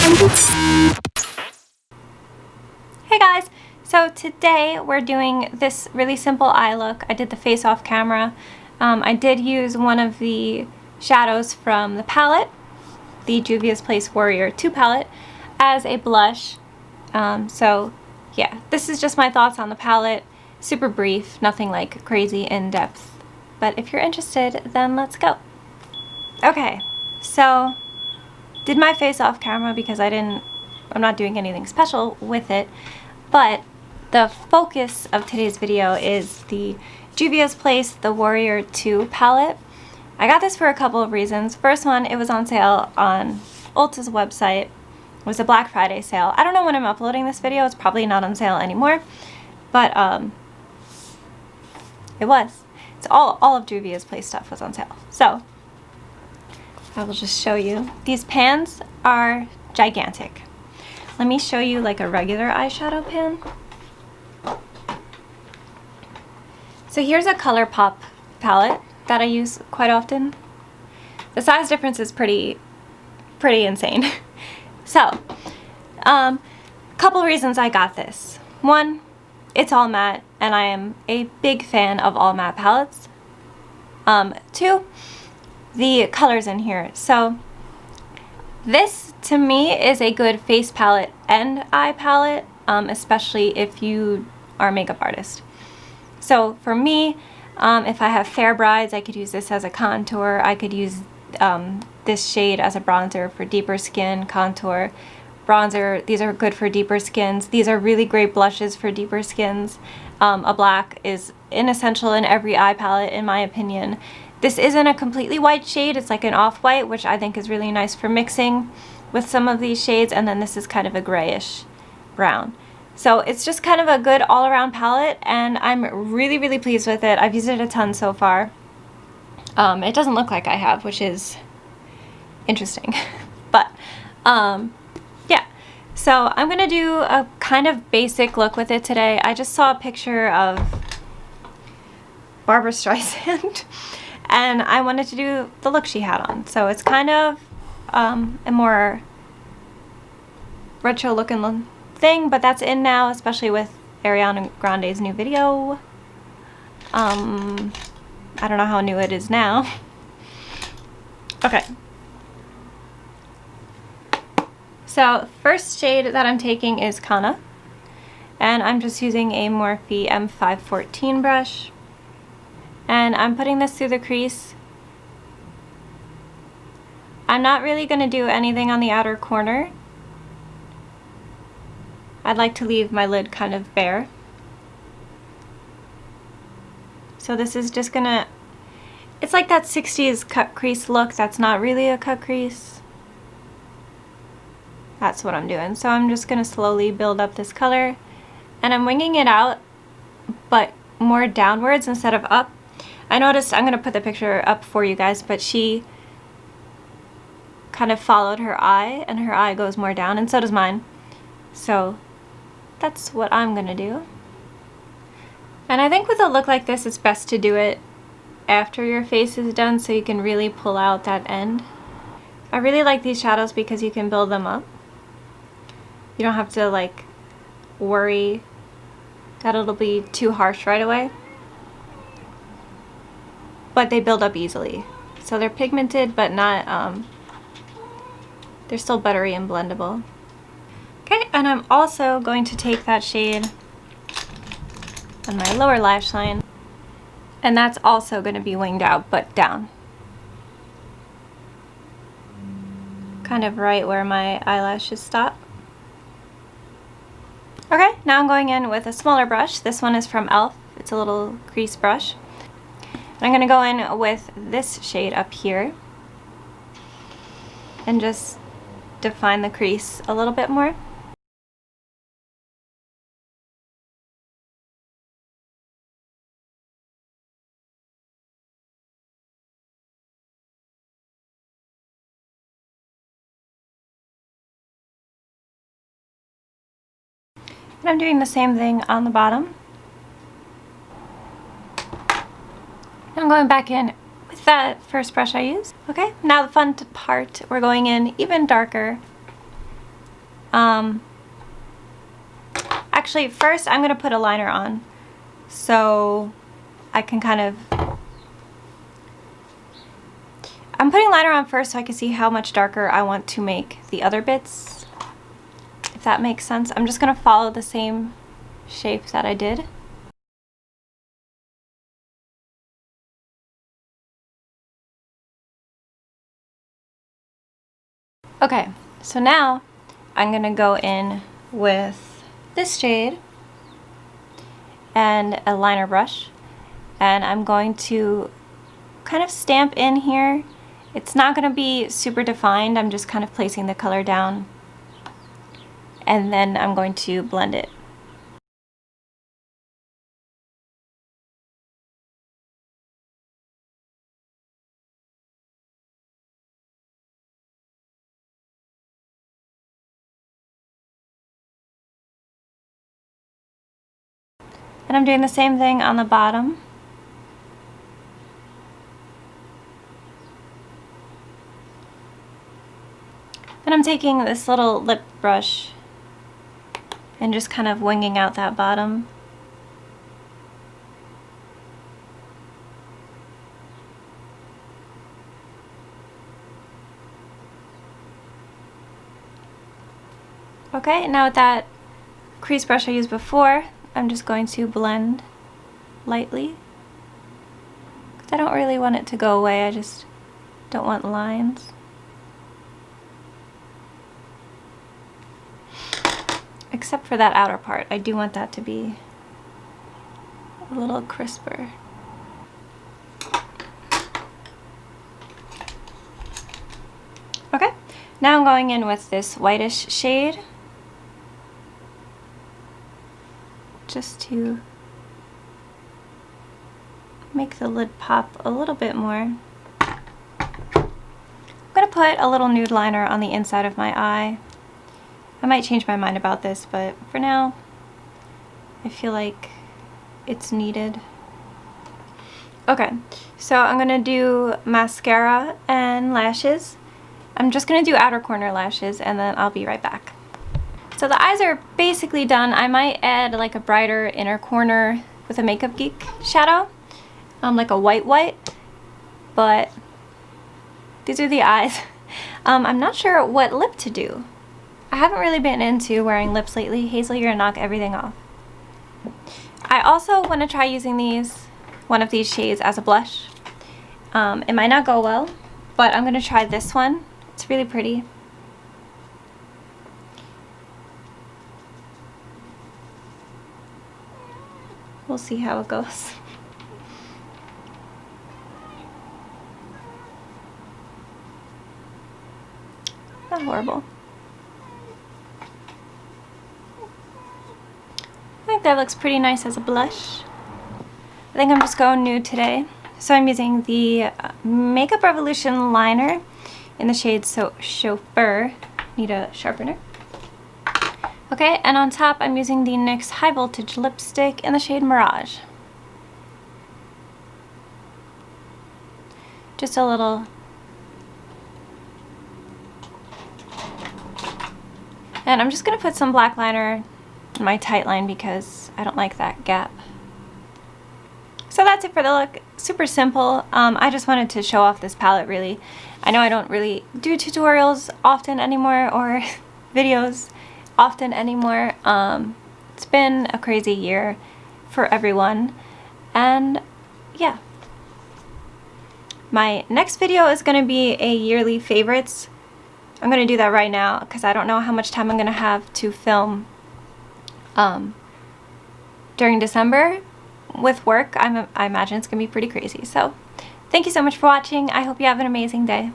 Hey guys, so today we're doing this really simple eye look. I did the face off camera. I did use one of the shadows from the palette, the Juvia's Place Warrior 2 palette, as a blush. So yeah, this is just my thoughts on the palette. Super brief, nothing like crazy in-depth. But if you're interested, then let's go. Okay, so did my face off camera because I'm not doing anything special with it, but the focus of today's video is the Juvia's Place, the Warrior 2 palette. I got this for a couple of reasons. First one, it was on sale on Ulta's website. It was a Black Friday sale. I don't know when I'm uploading this video. It's probably not on sale anymore, but it was. It's all of Juvia's Place stuff was on sale. So I will just show you. These pans are gigantic. Let me show you like a regular eyeshadow pan. So here's a ColourPop palette that I use quite often. The size difference is pretty insane. So, couple reasons I got this. One, it's all matte, and I am a big fan of all matte palettes. Two, the colors in here. So this to me is a good face palette and eye palette, especially if you are a makeup artist. So for me, if I have fair brides, I could use this as a contour. I could use this shade as a bronzer for deeper skin, contour, bronzer. These are good for deeper skins. These are really great blushes for deeper skins. A black is an essential in every eye palette, in my opinion. This isn't a completely white shade. It's like an off-white, which I think is really nice for mixing with some of these shades. And then this is kind of a grayish brown. So it's just kind of a good all-around palette, and I'm really pleased with it. I've used it a ton so far. It doesn't look like I have, which is interesting. But yeah, so I'm gonna do a kind of basic look with it today. I just saw a picture of Barbra Streisand and I wanted to do the look she had on. So it's kind of a more retro looking thing, but that's in now, especially with Ariana Grande's new video. I don't know how new it is now. Okay. So first shade that I'm taking is Kana, and I'm just using a Morphe M514 brush, and I'm putting this through the crease. I'm not really going to do anything on the outer corner. I'd like to leave my lid kind of bare. So this is just gonna, it's like that 60s cut crease look that's not really a cut crease. That's what I'm doing. So I'm just gonna slowly build up this color, and I'm winging it out, but more downwards instead of up. I noticed, I'm gonna put the picture up for you guys, but she kind of followed her eye, and her eye goes more down, and so does mine. So that's what I'm gonna do. And I think with a look like this, it's best to do it after your face is done so you can really pull out that end. I really like these shadows because you can build them up. You don't have to like worry that it'll be too harsh right away. But they build up easily. So they're pigmented but not, they're still buttery and blendable. Okay, and I'm also going to take that shade on my lower lash line, and that's also going to be winged out, but down. Kind of right where my eyelashes stop. Okay, now I'm going in with a smaller brush. This one is from e.l.f. It's a little crease brush. And I'm going to go in with this shade up here and just define the crease a little bit more. And I'm doing the same thing on the bottom. I'm going back in with that first brush I used. Okay, now the fun part, we're going in even darker Actually, first I'm going to put a liner on so I can kind of... I'm putting liner on first so I can see how much darker I want to make the other bits, if that makes sense. I'm just going to follow the same shape that I did. Okay, so now I'm going to go in with this shade and a liner brush, and I'm going to kind of stamp in here. It's not going to be super defined, I'm just kind of placing the color down, and then I'm going to blend it. And I'm doing the same thing on the bottom. And I'm taking this little lip brush and just kind of winging out that bottom. Okay, now with that crease brush I used before, I'm just going to blend lightly. Because I don't really want it to go away, I just don't want lines. Except for that outer part, I do want that to be a little crisper. Okay, now I'm going in with this whitish shade, just to make the lid pop a little bit more. I'm going to put a little nude liner on the inside of my eye. I might change my mind about this, but for now, I feel like it's needed. Okay, so I'm going to do mascara and lashes. I'm just going to do outer corner lashes, and then I'll be right back. So the eyes are basically done. I might add like a brighter inner corner with a Makeup Geek shadow, like a white, but these are the eyes. I'm not sure what lip to do. I haven't really been into wearing lips lately. Hazel, you're gonna knock everything off. I also want to try using one of these shades as a blush. It might not go well, but I'm gonna try this one. It's really pretty. We'll see how it goes. Not horrible. I think that looks pretty nice as a blush. I think I'm just going nude today. So I'm using the Makeup Revolution liner in the shade Chauffeur. Need a sharpener. Okay, and on top I'm using the NYX High Voltage lipstick in the shade Mirage. Just a little. And I'm just going to put some black liner in my tight line because I don't like that gap. So that's it for the look. Super simple. I just wanted to show off this palette really. I know I don't really do tutorials often anymore or videos often anymore. It's been a crazy year for everyone, and yeah. My next video is going to be a yearly favorites. I'm going to do that right now because I don't know how much time I'm going to have to film during December with work. I imagine it's going to be pretty crazy. So thank you so much for watching. I hope you have an amazing day.